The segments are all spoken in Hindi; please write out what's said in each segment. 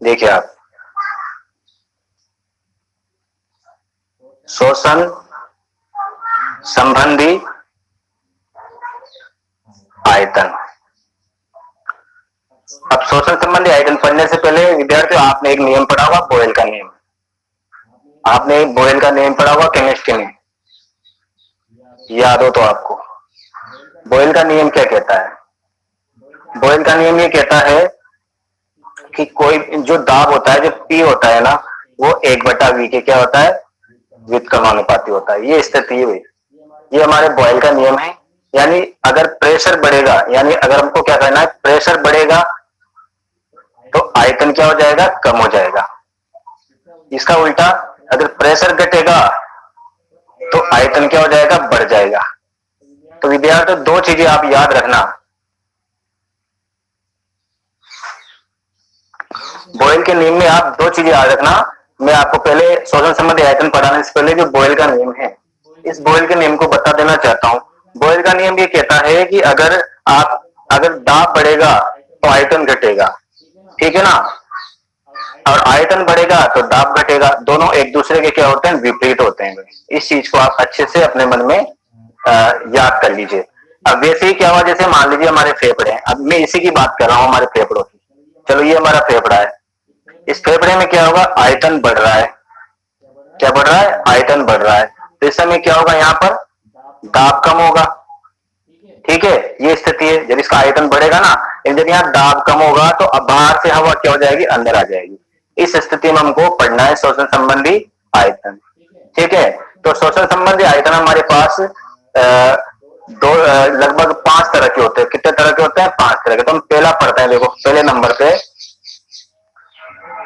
देखिए आप, शोषण संबंधी आयतन। अब शोषण संबंधी आयतन पढ़ने से पहले विद्यार्थियों आपने एक नियम पढ़ा होगा, बोयल का नियम। आपने बोयल का नियम पढ़ा होगा केमिस्ट्री में, याद हो तो आपको। बोयल का नियम क्या कहता है? बोयल का नियम ये कहता है कि कोई जो दाब होता है, जो पी होता है ना, वो 1/V के क्या होता है, व्युत्क्रमानुपाती होता है। ये स्थिति है भाई, ये हमारे बॉयल का नियम है। यानी अगर प्रेशर बढ़ेगा, यानी अगर हमको क्या करना है, प्रेशर बढ़ेगा तो आयतन क्या हो जाएगा, कम हो जाएगा। इसका उल्टा अगर प्रेशर घटेगा तो आयतन क्या हो जाएगा, बढ़ जाएगा। तो विद्यार्थियों दो चीजें आप याद रखना। बॉयल के नियम में आप दो चीजें याद रखना। मैं आपको पहले शोषण संबंधी आयतन पढ़ाने से पहले जो बॉयल का नियम है, इस बॉयल के नियम को बता देना चाहता हूं। बॉयल का नियम ये कहता है कि अगर दाब बढ़ेगा तो आयतन घटेगा, ठीक है ना, और आयतन बढ़ेगा तो दाब घटेगा। दोनों एक दूसरे के क्या होते हैं, विपरीत होते हैं। इस चीज को आप अच्छे से अपने मन में याद कर लीजिए। अब वैसे ही क्या हुआ, जैसे मान लीजिए हमारे फेफड़े हैं, अब मैं इसी की बात कर रहा हूं, हमारे फेफड़ों की। चलो ये हमारा फेफड़ा है, इस फेफड़े में क्या होगा, आयतन बढ़ रहा है। क्या बढ़ रहा है, आयतन बढ़ रहा है। तो इस समय क्या होगा, यहाँ पर दाब कम होगा, ठीक है, ये स्थिति है। जब इसका आयतन बढ़ेगा ना, जब यहाँ दाब कम होगा तो अब बाहर से हवा क्या हो जाएगी, अंदर आ जाएगी। इस स्थिति में हमको पढ़ना है शोषण संबंधी आयतन, ठीक है। तो शोषण संबंधी आयतन हमारे पास लगभग 5 तरह के होते हैं। कितने तरह के होते हैं, 5 तरह के। तो हम पहला पढ़ते हैं, देखो पहले नंबर पे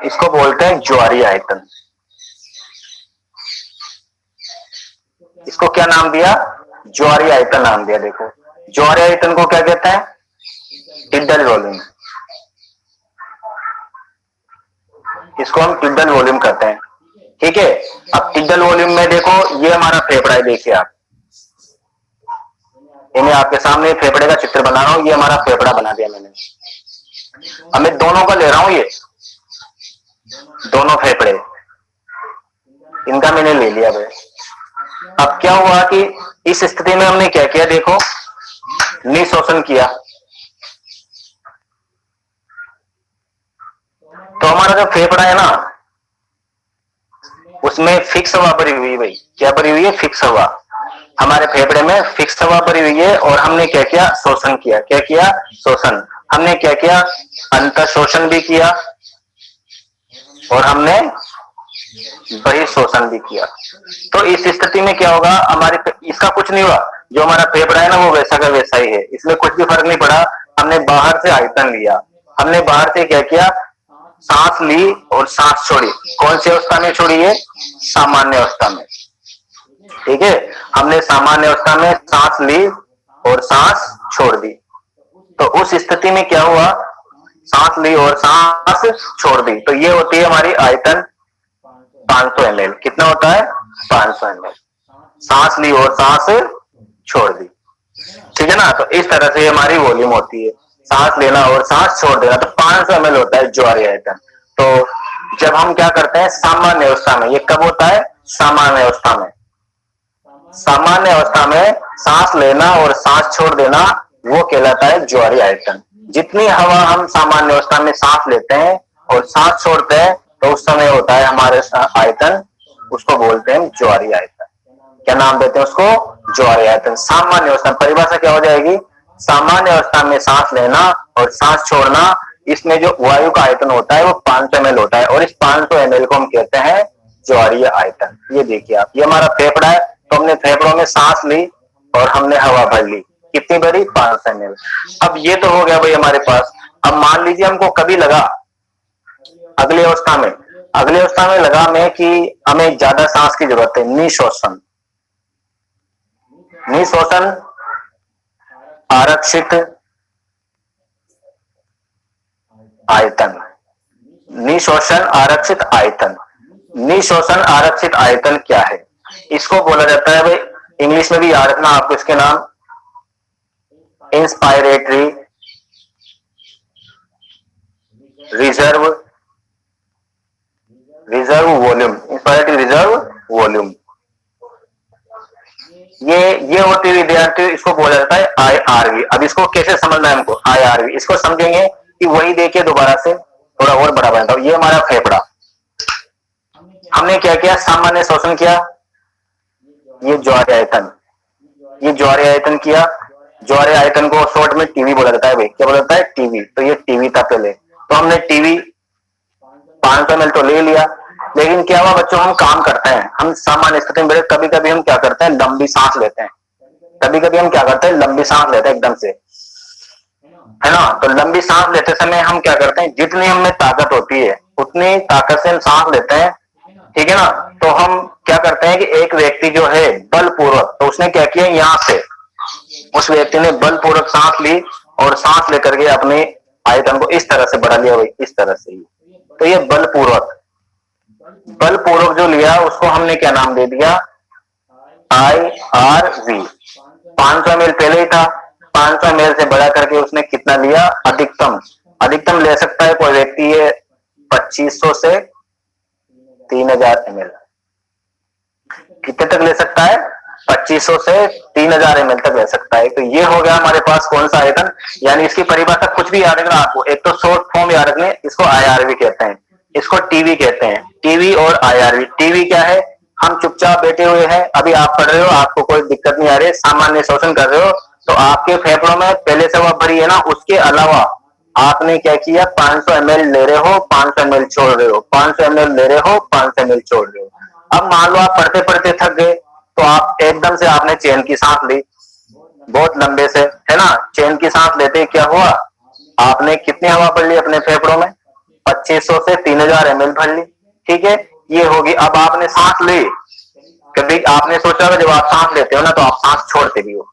इसको बोलते हैं ज्वारीय आयतन। इसको क्या नाम दिया, ज्वारीय आयतन नाम दिया। देखो ज्वारीय आयतन को क्या कहते हैं, टिड्डल वॉल्यूम। इसको हम टिड्डल वॉल्यूम कहते हैं, ठीक है। अब टिड्डल वॉल्यूम में देखो, ये हमारा फेफड़ा है, देखिए आप, ये मैं आपके सामने फेफड़े का चित्र बना रहा हूं। ये हमारा फेफड़ा बना दिया मैंने। अब मैं दोनों का ले रहा हूं, ये दोनों फेफड़े, इनका मैंने ले लिया भाई। अब क्या हुआ कि इस स्थिति में हमने क्या किया, देखो निशोषण किया। तो हमारा जो फेफड़ा है ना, उसमें फिक्स हवा भरी हुई है भाई। क्या भरी हुई है, फिक्स हवा। हमारे फेफड़े में फिक्स हवा भरी हुई है और हमने क्या किया, शोषण किया। क्या किया, शोषण। हमने क्या किया, अंतर शोषण भी किया और हमने बहिर्शोषण भी किया। तो इस स्थिति में क्या होगा, हमारे इसका कुछ नहीं हुआ। जो हमारा फेफड़ा है ना, वो वैसा का वैसा ही है, इसमें कुछ भी फर्क नहीं पड़ा। हमने बाहर से आयतन लिया, हमने बाहर से क्या किया, सांस ली और सांस छोड़ी। कौन सी अवस्था में छोड़ी है, सामान्य अवस्था में, ठीक है। हमने सामान्य अवस्था में सांस ली और सांस छोड़ दी। तो उस स्थिति में क्या हुआ, सांस ली और सांस छोड़ दी, तो ये होती है हमारी आयतन 500 ml। कितना होता है, 500 ml। सांस ली और सांस छोड़ दी, ठीक है ना। तो इस तरह से हमारी वॉल्यूम होती है, सांस लेना और सांस छोड़ देना। तो 500 ml होता है ज्वारीय आयतन। तो जब हम क्या करते हैं, सामान्य अवस्था में, ये कब होता है, सामान्य अवस्था में। सामान्य अवस्था में सांस लेना और सांस छोड़ देना, वो कहलाता है ज्वारीय आयतन। जितनी हवा हम सामान्य अवस्था में सांस लेते हैं और सांस छोड़ते हैं, तो उस समय होता है हमारे आयतन, उसको बोलते हैं ज्वारीय आयतन। क्या नाम देते हैं उसको, ज्वारीय आयतन। सामान्य अवस्था परिभाषा क्या हो जाएगी, सामान्य अवस्था में सांस लेना और सांस छोड़ना, इसमें जो वायु का आयतन होता है वो 500 ml होता है, और इस 500 ml को हम कहते हैं ज्वारीय आयतन। ये देखिए आप, ये हमारा फेफड़ा है, तो हमने फेफड़ों में सांस ली और हमने हवा भर ली। कितनी भरी, 500 ml। अब ये तो हो गया भाई हमारे पास। अब मान लीजिए हमको कभी लगा अगली अवस्था में, अगली अवस्था में लगा में कि हमें ज्यादा सांस की जरूरत है, निशोषण। निशोषण आरक्षित आयतन, निशोषण आरक्षित आयतन। निशोषण आरक्षित आयतन क्या है, इसको बोला जाता है भाई, इंग्लिश में भी याद रखना आपको इसके नाम, inspiratory reserve reserve volume, inspirative reserve volume. ये होती है विद्यार्थी, इसको बोला जाता है IRV। अब इसको कैसे समझना है हमको? IRV इसको समझेंगे कि वही देखिए दोबारा से थोड़ा और बड़ा बनाता हूं। ये हमारा फेफड़ा, हमने क्या किया? सामान्य शोषण किया, ये ज्वार आयतन, ये ज्वार आयतन किया। ज्वार आयतन को शॉर्ट में टीवी बोला जाता है भाई। क्या बोला जाता है? टीवी। तो ये टीवी था पहले, तो हमने टीवी 500 ml तो ले लिया। लेकिन क्या हुआ बच्चों, हम काम करते हैं, हम सामान्य स्थिति में कभी कभी हम क्या करते हैं? लंबी सांस लेते हैं। कभी कभी हम क्या करते हैं? लंबी सांस लेते हैं एकदम से, है ना? तो लंबी सांस लेते समय हम क्या करते हैं? जितनी हमें ताकत होती है उतनी ताकत से हम सांस लेते हैं, ठीक है ना? तो हम क्या करते हैं कि एक व्यक्ति जो है बलपूर्वक, तो उसने क्या किया? यहां से उस व्यक्ति ने बलपूर्वक सांस ली और सांस लेकर के अपने आयतन को इस तरह से बढ़ा लिया भाई, इस तरह से। तो ये बलपूर्वक, बलपूर्वक जो लिया उसको हमने क्या नाम दे दिया? IRV। 500 ml पहले ही था, 500 ml से बढ़ा करके उसने कितना लिया? अधिकतम, अधिकतम ले सकता है कोई व्यक्ति ये 2500 से 3000 ml। कितने तक ले सकता है? 2500 से 3000 ml तक ले सकता है। तो ये हो गया हमारे पास कौन सा आयतन, यानी इसकी परिभाषा कुछ भी याद रखना आपको। एक तो शॉर्ट फॉर्म याद रखने, इसको IRV कहते हैं, इसको टीवी कहते हैं। टीवी और IRV। टीवी क्या है? हम चुपचाप बैठे हुए हैं, अभी आप पढ़ रहे हो, आपको कोई दिक्कत नहीं आ रही, सामान्य शोषण कर रहे हो, तो आपके फेफड़ों में पहले से हवा भरी है ना, उसके अलावा आपने क्या किया? 500 ml ले रहे हो, 500 ml छोड़ रहे हो, 500 ml ले रहे हो, 500 ml छोड़ रहे हो। अब मान लो आप पढ़ते पढ़ते थक गए, तो आप एकदम से आपने चैन की सांस ली बहुत लंबे से, है ना? चैन की सांस लेते क्या हुआ? आपने कितनी हवा भर ली अपने फेफड़ों में? 2500 से 3000 ml भर ली, ठीक है? ये होगी। अब आपने सांस ली, कभी आपने सोचा होगा जब आप सांस लेते हो ना तो आप सांस छोड़ते भी हो,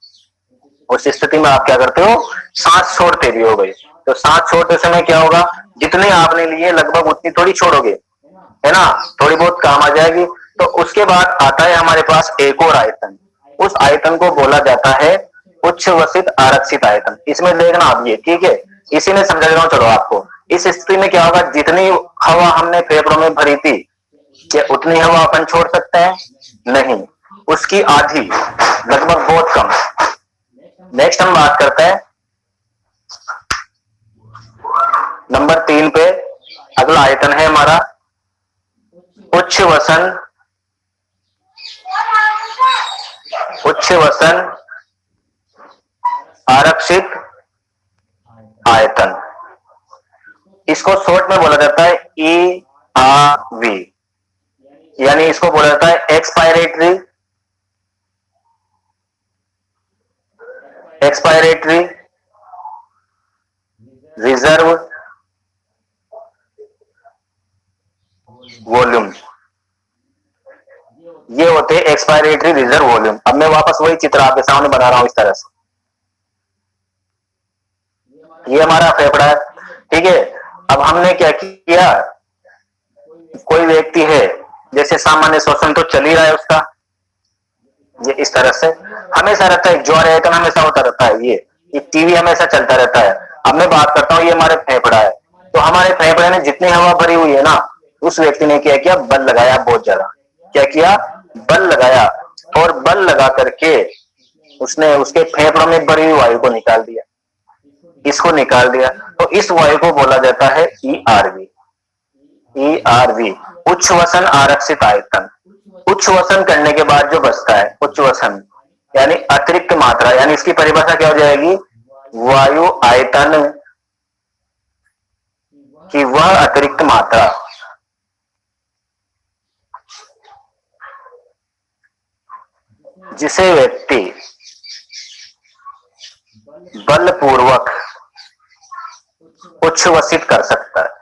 उस स्थिति में आप क्या करते हो? सांस छोड़ते भी हो गए। तो सांस छोड़ते समय क्या होगा? जितने आपने लिए लगभग उतनी थोड़ी छोड़ोगे, है ना? थोड़ी बहुत काम आ जाएगी। तो उसके बाद आता है हमारे पास एक और आयतन, उस आयतन को बोला जाता है उच्छ्वसित आरक्षित आयतन। इसमें देखना आप ये, ठीक है? इसी में समझा रहा हूं। चलो आपको इस स्थिति में क्या होगा? जितनी हवा हमने फेफड़ों में भरी थी, क्या उतनी हवा अपन छोड़ सकते हैं? नहीं, उसकी आधी, लगभग बहुत कम। नेक्स्ट हम बात करते हैं नंबर 3 पे। अगला आयतन है हमारा उच्छ्वसन, उच्छ्वसन आरक्षित आयतन। इसको शॉर्ट में बोला जाता है ERV, यानी इसको बोला जाता है एक्सपायरेटरी, एक्सपायरेटरी रिजर्व वॉल्यूम। ये होते हैं एक्सपायरेटरी रिजर्व वॉल्यूम। अब मैं वापस वही चित्र आपके सामने बना रहा हूं इस तरह से। ये हमारा फेफड़ा है, ठीक है? अब हमने क्या किया? कोई व्यक्ति है, जैसे सामान्य शोषण तो चल ही रहा है उसका, ये इस तरह से हमेशा रहता है। ज्वार आयतन हमेशा होता रहता है, ये टीवी हमेशा चलता रहता है। अब मैं बात करता हूँ, ये हमारे फेफड़ा है, तो हमारे फेफड़े में जितनी हवा भरी हुई है ना, उस व्यक्ति ने क्या किया? बल लगाया बहुत ज्यादा। क्या किया? बल लगाया, और बल लगा करके उसने उसके फेफड़ों में भरी हुई वायु को निकाल दिया, इसको निकाल दिया। तो इस वायु को बोला जाता है ERV। ERV उच्छ्वसन आरक्षित आयतन। उच्छ्वसन करने के बाद जो बचता है, उच्छ्वसन यानी अतिरिक्त मात्रा, यानी इसकी परिभाषा क्या हो जाएगी? वायु आयतन की वह अतिरिक्त मात्रा जिसे व्यक्ति बलपूर्वक उच्छ्वसित कर सकता है।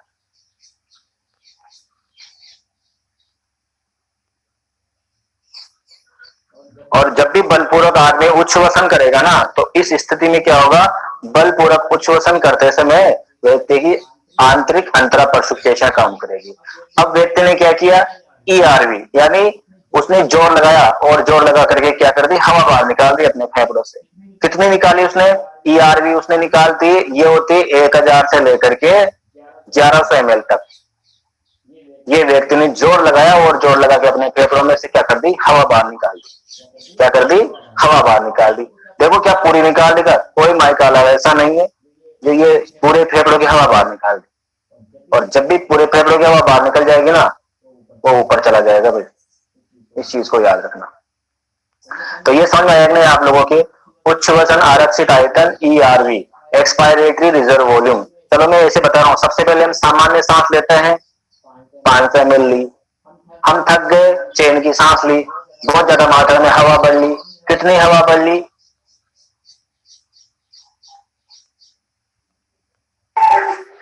और जब भी बलपूर्वक आदमी उच्छ्वसन करेगा ना, तो इस स्थिति में क्या होगा? बलपूर्वक उच्छ्वसन करते समय व्यक्ति की आंतरिक अंतरा प्रसुप्तेशा काम करेगी। अब व्यक्ति ने क्या किया? ERV, यानी उसने जोर लगाया, और जोर लगा करके क्या कर दी? हवा बाहर निकाल दी अपने फेफड़ों से। कितनी निकाली उसने? ERV उसने निकाल दी, ये होती 1000 से लेकर के 1100 ml तक। ये व्यक्ति ने जोर लगाया और जोर लगा के अपने फेफड़ों में से क्या कर दी, हवा बाहर निकाल दी। क्या कर दी, हवा बाहर निकाल दी। देखो क्या पूरी निकाल देगा, कोई माइकाला ऐसा नहीं है जो ये पूरे फेफड़ों की हवा बाहर निकाल दे। और जब भी पूरे फेफड़ों की हवा बाहर निकल जाएगी ना, वो ऊपर चला जाएगा भाई, इस चीज को याद रखना। तो ये समझ आया नहीं आप लोगों के, उच्च वजन आरक्षित आयतन ERV, एक्सपायरेटरी रिजर्व वॉल्यूम। चलो मैं ऐसे बता रहा हूं, सबसे पहले हम सामान्य सांस लेते हैं, 500 ml ली, हम थक गए, चैन की सांस ली, बहुत ज्यादा मात्रा में हवा बढ़ ली, कितनी हवा बढ़ ली,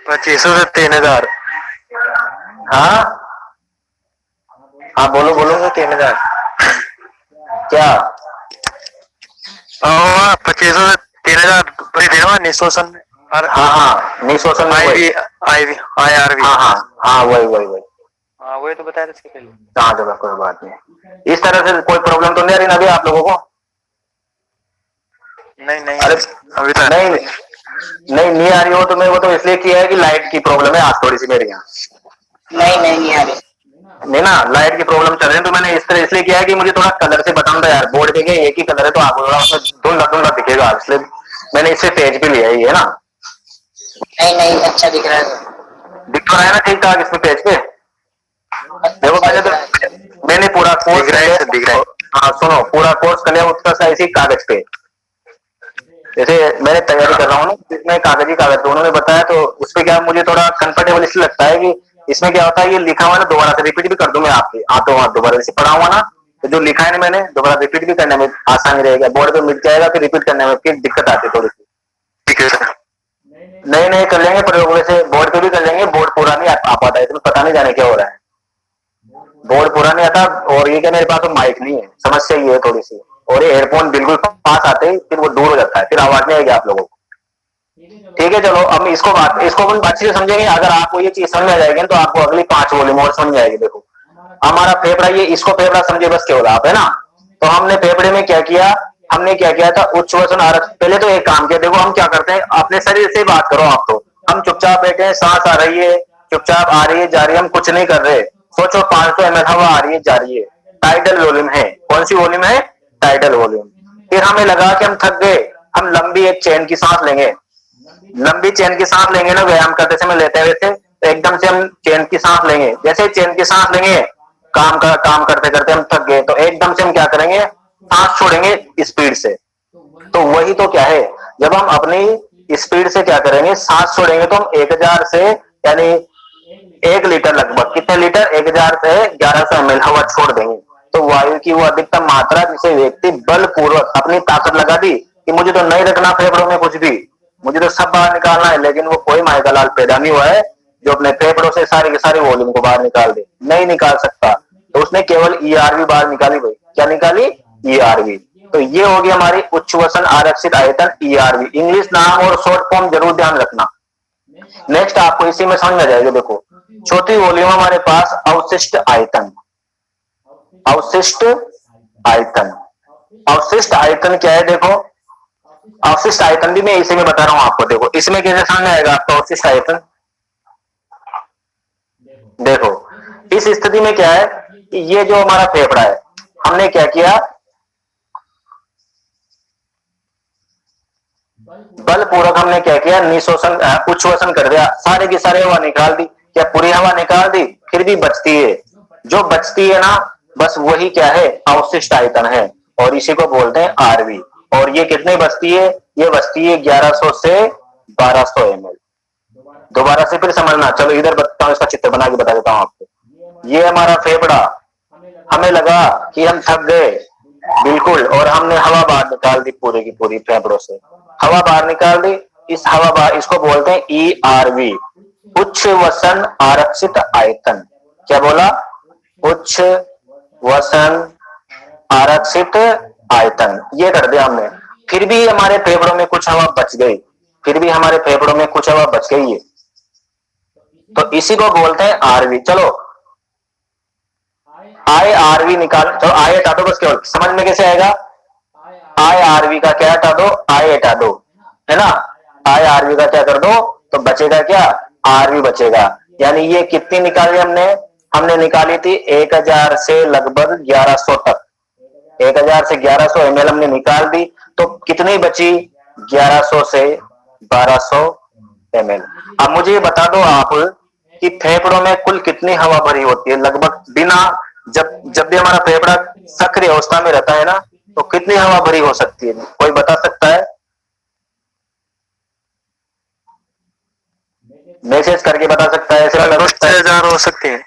2500 से 3000। हाँ हाँ बोलो बोलो, 3000 क्या 2500 से 3000 निशोषण। हाँ हाँ निशोषण में वही, IRV। हाँ हाँ हाँ वही वही वही, हाँ वही तो बताया था इसके पहले। हाँ चलो कोई बात नहीं। इस तरह से कोई प्रॉब्लम तो नहीं आ रही ना अभी आप लोगों को? नहीं नहीं अरे अभी तो नहीं नहीं आ रही हो तो मैं वो तो इसलिए किया है कि लाइट की प्रॉब्लम है आज थोड़ी सी मेरे यहाँ। नहीं आ रही। नहीं ना, लाइट की प्रॉब्लम चल रही है, तो मैंने इस तरह इसलिए किया है कि मुझे थोड़ा कलर से बताऊं था यार, बोर्ड पे एक ही कलर है तो आपको थोड़ा उसमें धुंधला दिखेगा, इसलिए मैंने इसे पेज पे लिया है ना। नहीं अच्छा दिख रहा है, दिख तो रहा है ना ठीक ठाक इसमें पेज पे? देखो पहले तो मैंने पूरा कोर्स दिख रहा है। हाँ सुनो, पूरा कोर्स कर लिया उसका साइज ही कागज पे, जैसे मैंने तैयारी कर रहा हूँ ना, इसमें कागज ही कागज तो उन्होंने बताया, तो उस पर क्या मुझे थोड़ा कंफर्टेबल इसलिए लगता है कि इसमें क्या होता है, ये लिखा हुआ ना दोबारा से रिपीट भी कर दूं मैं आपके हाथों हाथ, दोबारा जैसे पढ़ा हुआ ना, तो जो लिखा है ना मैंने दोबारा रिपीट भी करने में आसानी रहेगा, बोर्ड पे मिट जाएगा फिर रिपीट करने में फिर दिक्कत आती है थोड़ी सी। ठीक है सर। नहीं कर लेंगे प्रयोग, वैसे बोर्ड पे भी कर लेंगे, बोर्ड पूरा नहीं आ पाता है, इसमें पता नहीं जाने क्या हो रहा है, बोर्ड पूरा नहीं आता। और ये क्या मेरे पास तो माइक नहीं है, समस्या ये है थोड़ी सी, और ये एयरफोन बिल्कुल पास आते ही फिर वो दूर हो जाता है, फिर आवाज नहीं आएगी आप लोगों को। ठीक है चलो, अब इसको अपन अच्छे से समझेंगे, अगर आपको ये चीज समझ में आ जाएगी तो आपको अगली 5 वॉल्यूम और समझ में आएगी। देखो हमारा फेफड़ा, ये इसको फेफड़ा समझे बस केवल आप, है ना। तो हमने फेफड़े में क्या किया, हमने क्या किया था, उच्च वसन आरक्षित। पहले तो एक काम किया, देखो हम क्या करते हैं, अपने शरीर से बात करो आप, तो हम चुपचाप बैठे हैं, सांस आ रही है, चुपचाप आ रही है जा रही है, हम कुछ नहीं कर रहे। सोचो 500 ml हवा आ रही है जा रही है, टाइडल वॉल्यूम है, कौन सी वॉल्यूम है, टाइडल वॉल्यूम। फिर हमें लगा कि हम थक गए, हम लंबी एक चैन की सांस लेंगे, लंबी चैन की सांस लेंगे ना, व्यायाम करते समय लेते हैं वैसे, तो एकदम से हम चैन की सांस लेंगे, जैसे चैन की सांस लेंगे, काम करते करते हम थक गए, तो एकदम से हम क्या करेंगे, सांस छोड़ेंगे स्पीड से। तो वही तो क्या है, जब हम अपनी स्पीड से क्या करेंगे, सांस छोड़ेंगे, तो हम 1000 से यानी 1 लीटर लगभग, कितने लीटर, 1000 से 1100 ml हवा छोड़ देंगे। तो वायु की वो अधिकतम मात्रा जिसे व्यक्ति बलपूर्वक अपनी ताकत लगा दी कि मुझे तो नहीं रखना फेफड़ों में कुछ भी, मुझे तो सब बाहर निकालना है, लेकिन वो कोई माइका लाल पैदा नहीं हुआ है जो अपने फेफड़ों से सारी की सारी वॉल्यूम को बाहर निकाल दे, नहीं निकाल सकता। तो उसने केवल ERV बाहर निकाली भाई, क्या निकाली, ERV। तो ये होगी हमारी उच्च वसन आरक्षित आयतन ERV, इंग्लिश नाम और शॉर्ट फॉर्म जरूर ध्यान रखना। नेक्स्ट आपको इसी में समझ में जाएगा। देखो चौथी वॉल्यूम हमारे पास अवशिष्ट आयतन, अवशिष्ट आयतन, अवशिष्ट आयतन क्या है, देखो अवशिष्ट आयतन भी मैं इसी में बता रहा हूं आपको। देखो इसमें कैसे समझ आएगा आपको अवशिष्ट आयतन, देखो इस स्थिति में क्या है कि ये जो हमारा फेफड़ा है, हमने क्या किया, बलपूर्वक हमने क्या किया, निशोषण उच्छ्वसन कर दिया, सारे की सारी हवा निकाल दी, क्या पूरी हवा निकाल दी, फिर भी बचती है, जो बचती है ना, बस वही क्या है, अवशिष्ट आयतन है, और इसी को बोलते हैं RV। और ये कितनी बचती है, ये बचती है 1100 से 1200 ml। दोबारा से फिर समझना, चलो इधर बताता हूँ, इसका चित्र बना के बता देता हूँ आपको। ये हमारा फेफड़ा, हमें लगा कि हम थक गए बिल्कुल, और हमने हवा बाहर निकाल दी पूरी की पूरी, फेफड़ों से हवा बाहर निकाल दी, इस हवा बाहर, इसको बोलते हैं ERV, उच्च वसन आरक्षित आयतन। क्या बोला, उच्च वसन आरक्षित आयतन, ये कर दिया हमने। फिर भी हमारे फेफड़ों में कुछ हवा बच गई, फिर भी हमारे फेफड़ों में कुछ हवा बच गई है, तो इसी को बोलते हैं RV। चलो IRV निकाल, चलो I हटा दो, बस केवल समझ में कैसे आएगा, IRV का क्या हटा दो, I हटा दो, है ना, IRV का क्या कर दो, तो बचेगा क्या, RV बचेगा। यानी ये कितनी निकाली हमने, हमने निकाली थी 1000 से लगभग 1100 तक, 1000 से 1100 ml हमने निकाल दी, तो कितनी बची? 1100 से 1200 ml। अब मुझे ये बता दो आप कि फेफड़ों में कुल कितनी हवा भरी होती है, लगभग बिना जब भी हमारा फेफड़ा सक्रिय अवस्था में रहता है ना, तो कितनी हवा भरी हो सकती है? कोई बता सकता है? मैसेज करके बता सकता है? ऐसे लग सकता है 6000 हो सकती है,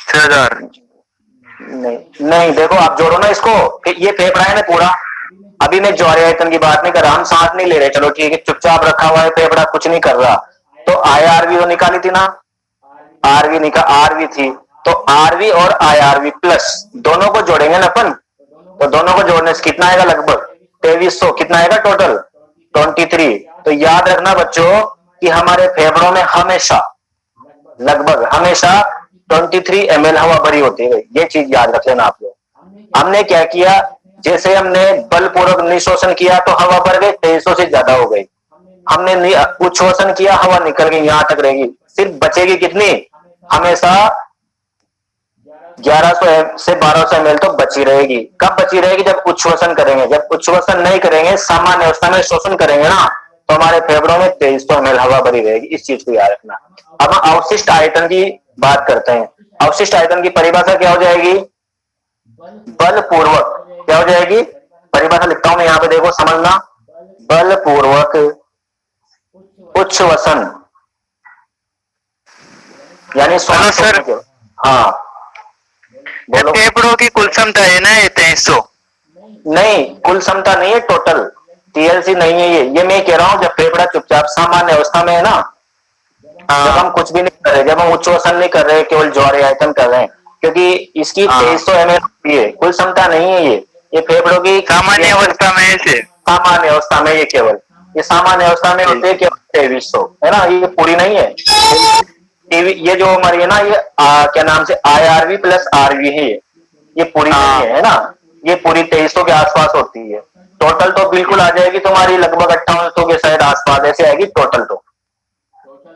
6000। नहीं नहीं, देखो आप जोड़ो ना इसको, ये फेफड़ा है ना पूरा। अभी मैं ज्वारीय आयतन की बात नहीं कर रहा, हम सांस नहीं ले रहे, चलो ठीक है, चुपचाप रखा हुआ है फेफड़ा, कुछ नहीं कर रहा। तो IRV वो निकाली थी ना, आरवी थी, तो आरवी और IRV प्लस दोनों को जोड़ेंगे ना अपन, तो दोनों को जोड़ने से कितना आएगा? लगभग 2300। कितना आएगा टोटल? 23। तो याद रखना बच्चों कि हमारे फेफड़ों में हमेशा, लगभग हमेशा 23 ml हवा भरी होती है। ये चीज याद रख लेना आप लोग। हमने क्या किया, जैसे हमने बलपूर्वक निशोषण किया तो हवा भर गई, 2300 से ज्यादा हो गई। हमने उच्छ्वसन किया, हवा निकल गई, यहां तक रहेगी, सिर्फ बचेगी कितनी? हमेशा 1100 से 1200 ml तो बची रहेगी। कब बची रहेगी? जब उच्छ्वसन करेंगे। जब उच्छ्वसन नहीं करेंगे, सामान्य अवस्था में शोषण करेंगे ना, तो हमारे फेफड़ों में 2300 ml हवा भरी रहेगी। इस चीज को याद रखना। अब हम अवशिष्ट आयतन की बात करते हैं। अवशिष्ट आयतन की परिभाषा क्या हो जाएगी? बलपूर्वक क्या हो जाएगी? परिभाषा लिखता हूं मैं यहाँ पे, देखो समझना। बलपूर्वक उच्छ्वसन यानी सर, हाँ बोलो। फेफड़ों की कुल क्षमता है ना ये 2300? नहीं, कुल क्षमता नहीं है, टोटल TLC नहीं है ये मैं कह रहा हूं, जब फेफड़ा चुपचाप सामान्य अवस्था में है ना, जब हम कुछ भी नहीं कर रहे, जब हम उच्छ्वसन नहीं कर रहे, केवल ज्वारीय आयतन कर रहे हैं, क्योंकि इसकी 2300 ml होती है, कुल क्षमता नहीं है ये फेफड़ों की सामान्य अवस्था में ऐसे, सामान्य अवस्था में ये केवल, ये सामान्य अवस्था में होते हैं केवल 2300, है ना, ये पूरी नहीं है। ये जो हमारी है ना, ये क्या नाम से IRV प्लस RV है, ये पूरी नहीं है ना, ये पूरी 2300 के आसपास होती है। टोटल तो बिल्कुल आ जाएगी तुम्हारी लगभग 5800 के शायद आसपास ऐसे आएगी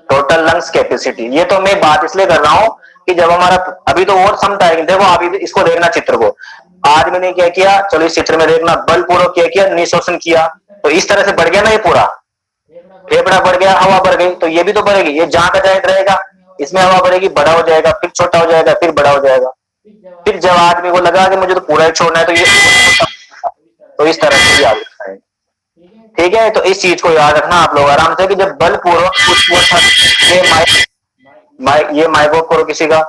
टोटल लंग्स कैपेसिटी। ये तो मैं बात इसलिए कर रहा हूं कि जब हमारा अभी तो और क्षमता है, देखो अभी इसको देखना चित्र को, आज मैंने क्या किया, चलो इस चित्र में देखना, बलपूर्वक क्या किया, निशोषण किया, तो इस तरह से बढ़ गया ना, ये पूरा फेफड़ा बढ़ गया, हवा बढ़ गई, तो ये भी तो बढ़ेगी, ये जहां का जायद रहेगा, इसमें हवा बढ़ेगी, बड़ा हो जाएगा, फिर छोटा हो जाएगा, फिर बड़ा हो जाएगा। फिर जब आदमी को लगा कि मुझे तो पूरा ही छोड़ना है, तो ये तो इस तरह से याद रखना है, ठीक है। तो इस चीज को याद रखना आप लोग आराम से कि जब बलपूर्वक ये माइक करो किसी का,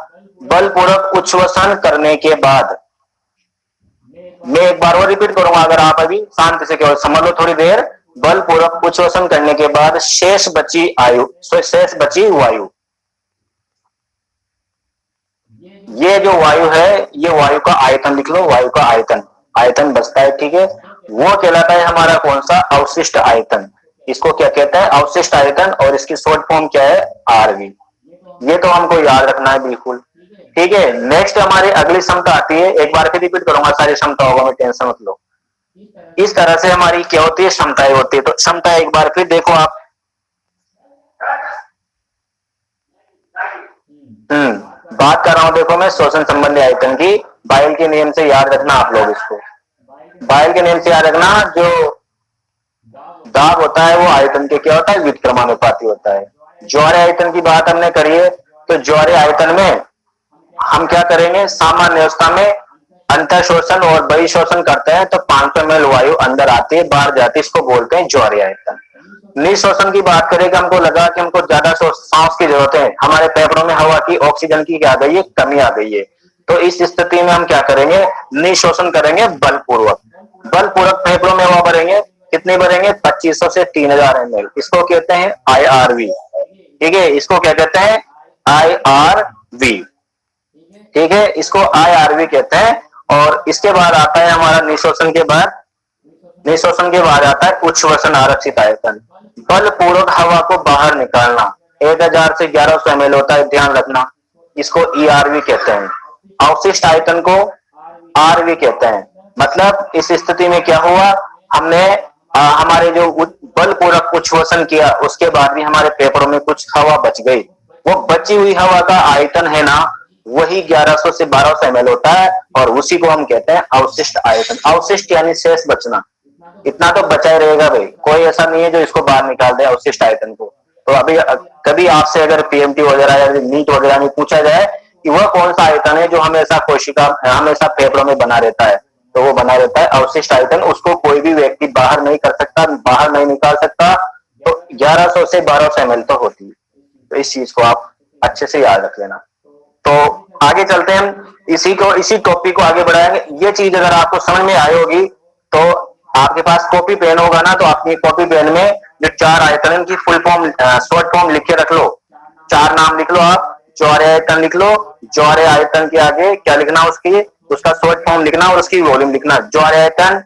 बलपूर्वक उच्छ्वसन करने के बाद, मैं एक बार और रिपीट करूंगा, अगर आप अभी शांति से केवल समझ लो थोड़ी देर, बलपूर्वक उच्छ्वसन करने के बाद शेष बची वायु, ये जो वायु है, ये वायु का आयतन लिख लो, वायु का आयतन बचता है, ठीक है, वो कहलाता है हमारा कौन सा? अवशिष्ट आयतन। इसको क्या कहते हैं? अवशिष्ट आयतन, और इसकी शॉर्ट फॉर्म क्या है? RV। ये तो हमको याद रखना है बिल्कुल, ठीक है। नेक्स्ट हमारी अगली क्षमता आती है, एक बार फिर रिपीट करूंगा, सारी क्षमता होगा, मैं टेंशन मत लो। इस तरह से हमारी क्या होती है? क्षमताएं होती है। तो क्षमता एक बार फिर देखो आप, बात कर रहा हूं, देखो मैं शोषण संबंधी आयतन की, बायल के नियम से याद रखना आप लोग इसको, बायल के नियम से याद रखना, जो दाब होता है वो आयतन के क्या होता है? व्युत्क्रमानुपाती होता है। ज्वारीय आयतन की बात हमने करी है, तो ज्वारीय आयतन में हम क्या करेंगे? सामान्य अवस्था में अंतर शोषण और बहिशोषण करते हैं, तो 500 ml वायु अंदर आती है, बाहर जाती है, इसको बोलते हैं ज्वारीय आयतन। निशोषण की बात करें, हमको लगा कि हमको ज्यादा सांस की जरूरत है, हमारे फेफड़ों में हवा की, ऑक्सीजन की क्या आ गई है? कमी आ गई है, तो इस स्थिति में हम क्या करेंगे? निशोषण करेंगे बलपूर्वक फेफड़ों में हवा भरेंगे, कितने भरेंगे? 2500 से 3000 ml। इसको कहते हैं IRV, ठीक है, इसको क्या कहते हैं? IRV, ठीक है, इसको IRV कहते हैं। और इसके बाद आता है हमारा निशोषण के बाद आता है उच्छ्वसन आरक्षित आयतन, बलपूर्वक हवा को बाहर निकालना, 1000 से 1100 ml होता है, ध्यान रखना, इसको ERV कहते हैं। अवशिष्ट आयतन को RV कहते हैं। मतलब इस स्थिति में क्या हुआ, हमने हमारे जो बलपूर्वक उच्छ्वसन किया, उसके बाद भी हमारे फेफड़ों में कुछ हवा बच गई, वो बची हुई हवा का आयतन है ना, वही 1100 से 1200 ml होता है और उसी को हम कहते हैं अवशिष्ट आयतन। अवशिष्ट यानी शेष बचना, इतना तो बचा ही रहेगा भाई, कोई ऐसा नहीं है जो इसको बाहर निकाल दे अवशिष्ट आयतन को। तो अभी कभी आपसे अगर पीएमटी वगैरह या नीट वगैरह में पूछा जाए कि वह कौन सा आयतन है जो हमेशा कोशिका हमेशा फेफड़ों में बना रहता है, तो वो बना रहता है अवशिष्ट आयतन। उसको कोई भी व्यक्ति बाहर नहीं कर सकता, बाहर नहीं निकाल सकता। तो 1100 से 1200 ml तो होती है। तो इस चीज को आप अच्छे से याद रख लेना। तो आगे चलते हैं हम, इसी टॉपिक को आगे बढ़ाएंगे। ये चीज अगर आपको समझ में आई होगी तो आपके पास कॉपी पेन होगा ना, तो अपनी कॉपी पेन में जो 4 आयतन की फुल फॉर्म शॉर्ट फॉर्म लिख के रख लो। 4 नाम लिख लो आप, ज्वारे आयतन लिख लो। ज्वारे आयतन के आगे क्या लिखना, उसका शॉर्ट फॉर्म लिखना और उसकी वॉल्यूम लिखना। ज्वारे आयतन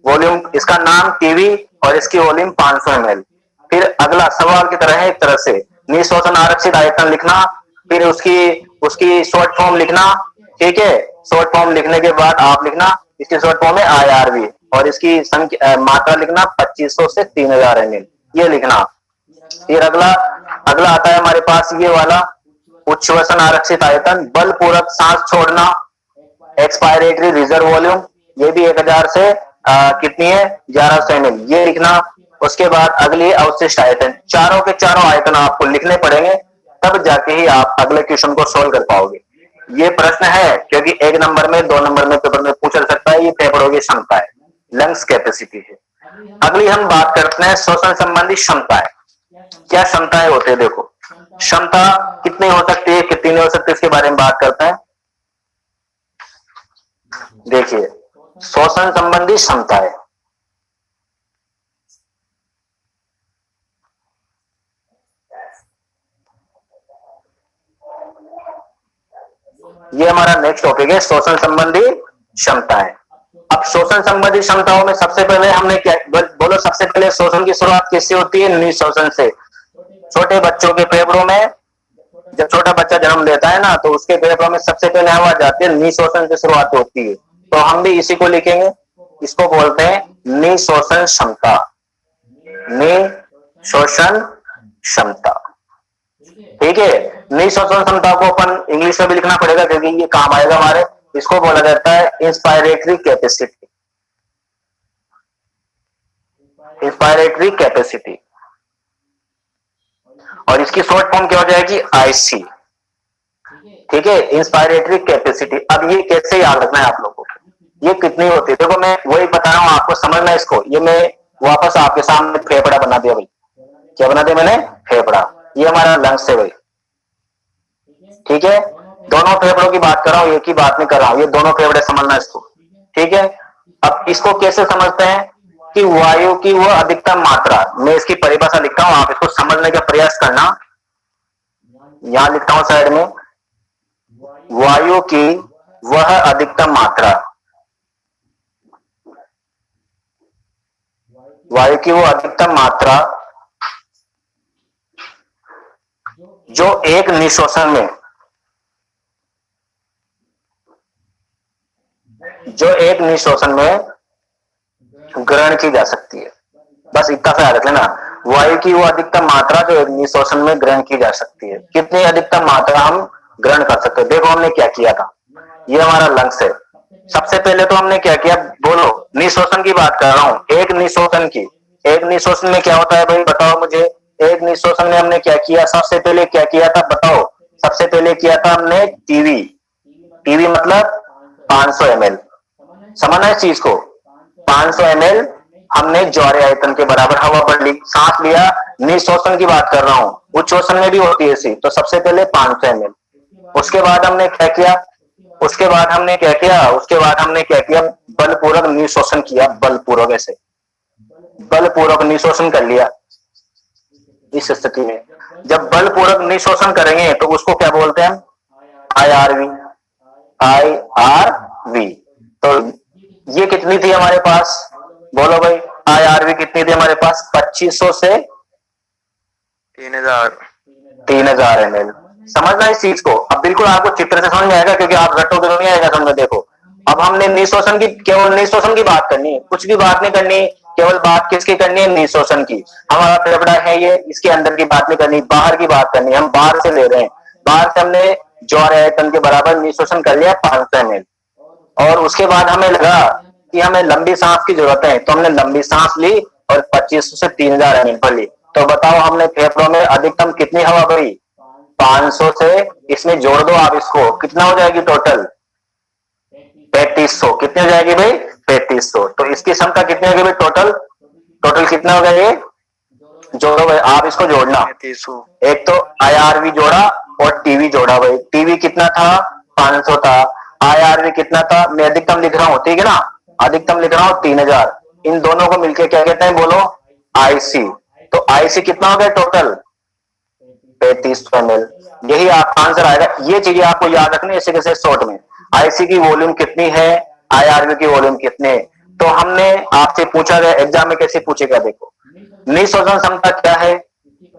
वॉल्यूम, इसका नाम टीवी और इसकी वॉल्यूम 500 ml। फिर अगला सवाल की तरह है एक तरह से, निःशोषण आरक्षित आयतन लिखना, फिर उसकी शॉर्ट फॉर्म लिखना। ठीक है, शॉर्ट फॉर्म लिखने के बाद आप लिखना इसकी शॉर्ट फॉर्म है IRV और इसकी मात्रा लिखना 2500 से 3000 ml, ये लिखना। फिर अगला आता है हमारे पास ये वाला, उच्छ्वसन आरक्षित आयतन, बलपूर्वक सांस छोड़ना, एक्सपायरेटरी रिजर्व वॉल्यूम, ये भी 1000 से कितनी है 1100 ml, ये लिखना। उसके बाद अगली अवशिष्ट आयतन, चारों के चारों आयतन आपको लिखने पड़ेंगे, तब जाके ही आप अगले क्वेश्चन को सोल्व कर पाओगे। ये प्रश्न है क्योंकि 1 नंबर में 2 नंबर में पेपर में पूछा सकता है। ये फेफड़ों की क्षमता है, लंग्स कैपेसिटी है। अगली हम बात करते हैं श्वसन संबंधी क्षमताएं। क्या क्षमताएं होती है, देखो क्षमता कितनी हो सकती है, कितनी नहीं हो सकती, इसके बारे में बात करते हैं। देखिए श्वसन संबंधी क्षमताएं, ये हमारा नेक्स्ट टॉपिक है, श्वसन संबंधी क्षमताएं। अब श्वसन संबंधी क्षमताओं में सबसे पहले हमने क्या बोलो, सबसे पहले श्वसन की शुरुआत किससे होती है, निःश्वसन से। छोटे बच्चों के फेफड़ों में, जब छोटा बच्चा जन्म लेता है ना, तो उसके फेफड़ों में सबसे पहले हवा जाती है, निःश्वसन से शुरुआत होती है। तो हम भी इसी को लिखेंगे, इसको बोलते हैं निःश्वसन क्षमता, निःश्वसन क्षमता। ठीक है, निःश्वसन क्षमता को अपन इंग्लिश में भी लिखना पड़ेगा क्योंकि ये काम आएगा हमारे। इसको बोला जाता है इंस्पायरेटरी कैपेसिटी, इंस्पायरेटरी कैपेसिटी, और इसकी शॉर्ट फॉर्म क्या हो जाएगी, IC। ठीक है, इंस्पायरेटरी कैपेसिटी। अब ये कैसे याद रखना है आप लोगों को, ये कितनी होती है, देखो मैं वही बता रहा हूं आपको, समझना इसको। ये मैं वापस आपके सामने फेफड़ा बना दिया भाई, क्या बना दिया मैंने, फेफड़ा। ये हमारा लंग्स है भाई। ठीक है, दोनों फेफड़ों की बात कर रहा हूं, एक ही बात नहीं कर रहा हूं, ये दोनों फेफड़े समझना इसको। ठीक है, अब इसको कैसे समझते हैं कि वायु की वह अधिकतम मात्रा, मैं इसकी परिभाषा लिखता हूं, आप इसको समझने का प्रयास करना। यहां लिखता हूं साइड में, वायु की वह अधिकतम मात्रा, वायु की वो अधिकतम मात्रा जो एक निःश्वसन में, ग्रहण की जा सकती है। बस इतना सा याद रख लेना, वायु की वो अधिकतम मात्रा जो एक निःश्वसन में ग्रहण की जा सकती है। कितनी अधिकतम मात्रा हम ग्रहण कर सकते हैं, देखो हमने क्या किया था, ये हमारा लंग्स है। सबसे पहले तो हमने क्या किया, बोलो, निःश्वसन की बात कर रहा हूं, एक निःश्वसन की। एक निःश्वसन में क्या होता है भाई, बताओ मुझे। एक निःश्वसन में हमने क्या किया, सबसे पहले क्या किया था, बताओ। सबसे पहले किया था हमने टीवी मतलब 500 ml, समझना इस चीज को। 500 ml हमने ज्वारे आयतन के बराबर हवा पर सांस लिया। निःश्वसन की बात कर रहा हूं, उच्छ्वसन में भी होती है ऐसी। तो सबसे पहले 500 ml, उसके बाद हमने क्या किया, बलपूर्वक निःश्वसन किया, बलपूर्वक ऐसे बलपूर्वक निःश्वसन कर लिया। इस स्थिति में जब बलपूर्वक निःश्वसन करेंगे तो उसको क्या बोलते हैं, IRV। तो ये कितनी थी हमारे पास, बोलो भाई, IRV कितनी थी हमारे पास, 2500 से 3000 ml। समझना इस चीज को। अब बिल्कुल आपको चित्र से समझ में आएगा क्योंकि आप रटोगे तो नहीं आएगा समझ। देखो अब हमने निःश्वसन की, केवल निःश्वसन की बात करनी है, कुछ भी बात नहीं करनी, केवल बात किसकी करनी है, निःश्वसन की। हमारा फेफड़ा है ये, इसके अंदर की बात नहीं करनी, बाहर की बात करनी। हम बाहर से ले रहे हैं, बाहर से हमने जो आयतन के बराबर निशोषण कर लिया 500 ml। और उसके बाद हमें लगा कि हमें लंबी सांस की जरूरत है, तो हमने लंबी सांस ली और 2500 से 3000 ml पर ली। तो बताओ हमने फेफड़ों में अधिकतम कितनी हवा भरी? 500 से इसमें जोड़ दो आप इसको, कितना हो जाएगी टोटल? 3500। कितनी हो जाएगी भाई? 3500। तो इसकी क्षमता कितनी होगी भाई टोटल? टोटल कितना होगा ये? जोड़ो भाई, आप इसको जोड़ना। 3500 एक तो IRV जोड़ा और टीवी जोड़ा भाई। टीवी कितना था? 500 था। IRV कितना था? मैं अधिकतम लिख रहा हूं, ठीक है ना, अधिकतम लिख रहा हूं 3000। इन दोनों को मिलकर क्या कहते हैं बोलो? IC। तो IC कितना हो गया टोटल? 3500 ml। यही आपका आंसर आएगा। ये चीजें आपको याद रखनी है इसी के शॉर्ट में। IC की वॉल्यूम कितनी है, IRV की वॉल्यूम कितनी है। तो हमने आपसे पूछा गया एग्जाम में कैसे पूछेगा, देखो निशोषण क्षमता क्या है,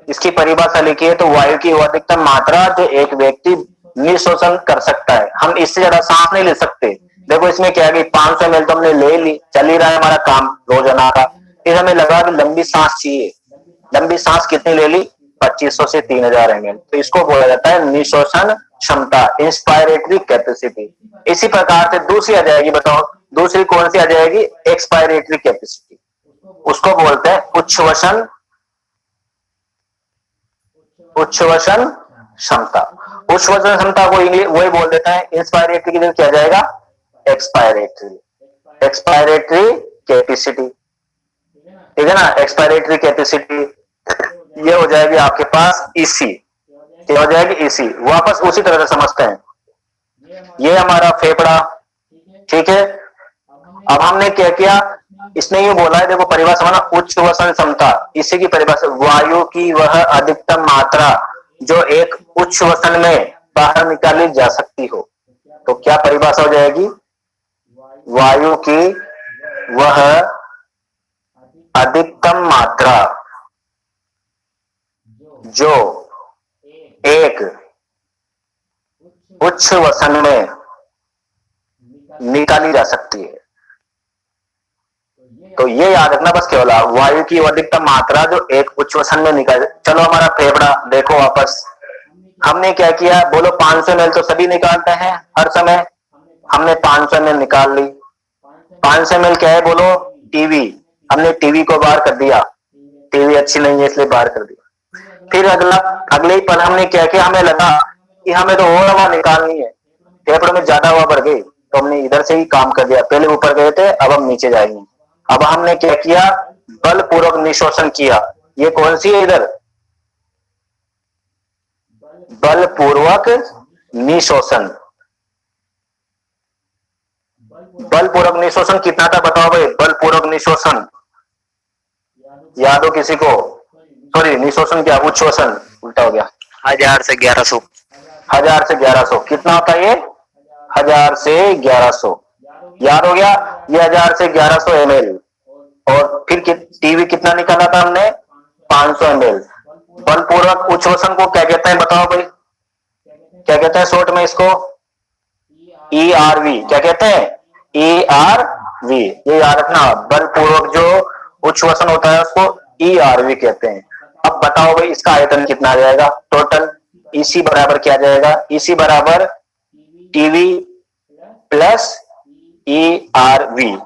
इसकी परिभाषा लिखी है। तो वायु की वो अधिकतम मात्रा जो एक व्यक्ति निशोषण कर सकता है। हम इससे ज्यादा सांस नहीं ले सकते। देखो इसमें क्या है कि 500 ml तो हमने ले ली, चल ही रहा है हमारा काम रोजाना का। फिर हमें लगा कि लंबी सांस चाहिए। लंबी सांस कितनी ले ली? 2500 से 3000 ml। तो इसको बोला जाता है निशोषण क्षमता, इंस्पायरेटरी कैपेसिटी। इसी प्रकार से दूसरी आ जाएगी, बताओ दूसरी कौन सी आ जाएगी? Expiratory capacity. उसको बोलते हैं उच्छ्वसन क्षमता। उच्छ्वसन क्षमता को इंग्लिश वही बोल देता है। इंस्पायरेटरी की जगह क्या जाएगा? एक्सपायरेटरी कैपेसिटी, ठीक है ना, एक्सपायरेटरी कैपेसिटी। ये हो जाएगी आपके पास EC। क्या हो जाएगी? EC। वापस उसी तरह से समझते हैं। ये हमारा फेफड़ा, ठीक है। अब हमने क्या किया, इसने ये बोला है, देखो परिभाषा ना, उच्छ्वसन क्षमता। इसी की परिभाषा वायु की वह अधिकतम मात्रा जो एक उच्छ्वसन में बाहर निकाली जा सकती हो। तो क्या परिभाषा हो जाएगी? वायु की वह अधिकतम मात्रा जो एक उच्छ्वसन में निकाली जा सकती है। तो ये याद रखना बस केवल, वायु की अधिकतम मात्रा जो एक उच्छ्वसन में निकाल। चलो हमारा फेफड़ा देखो वापस, हमने क्या किया बोलो? 500 ml तो सभी निकालते हैं हर समय। हमने 500 ml निकाल ली। 500 ml क्या है बोलो? टीवी। हमने टीवी को बाहर कर दिया, टीवी अच्छी नहीं है इसलिए बाहर कर दिया। फिर अगले ही पल हमने क्या किया, हमें लगा कि हमें तो और हवा निकालनी है, फेफड़ों में ज्यादा हवा बढ़ गई, तो हमने इधर से ही काम कर दिया। पहले ऊपर गए थे, अब हम नीचे जाएंगे। अब हमने क्या किया? बलपूर्वक निशोषण किया। ये कौन सी है इधर? बलपूर्वक निशोषण। बलपूर्वक निशोषण कितना था बताओ भाई? बलपूर्वक निशोषण याद हो किसी को? सॉरी निशोषण क्या, उच्छ्वसन उल्टा हो गया। 1000 से 1100। 1000 से 1100 कितना होता है ये? 1000 से 1100 याद हो गया। ये 1000 से 1100 ml। और फिर टीवी कितना निकाला था हमने? 500 ml। बलपूर्वक उच्छ्वसन को क्या कहते हैं बताओ भाई? क्या कहते हैं शॉर्ट में इसको? ERV। क्या कहते हैं? ERV। ये याद रखना, बलपूर्वक जो उच्छ्वसन होता है उसको ERV कहते हैं। अब बताओ भाई इसका आयतन कितना आ जाएगा टोटल? EC बराबर क्या जाएगा? EC बराबर टीवी प्लस ERV।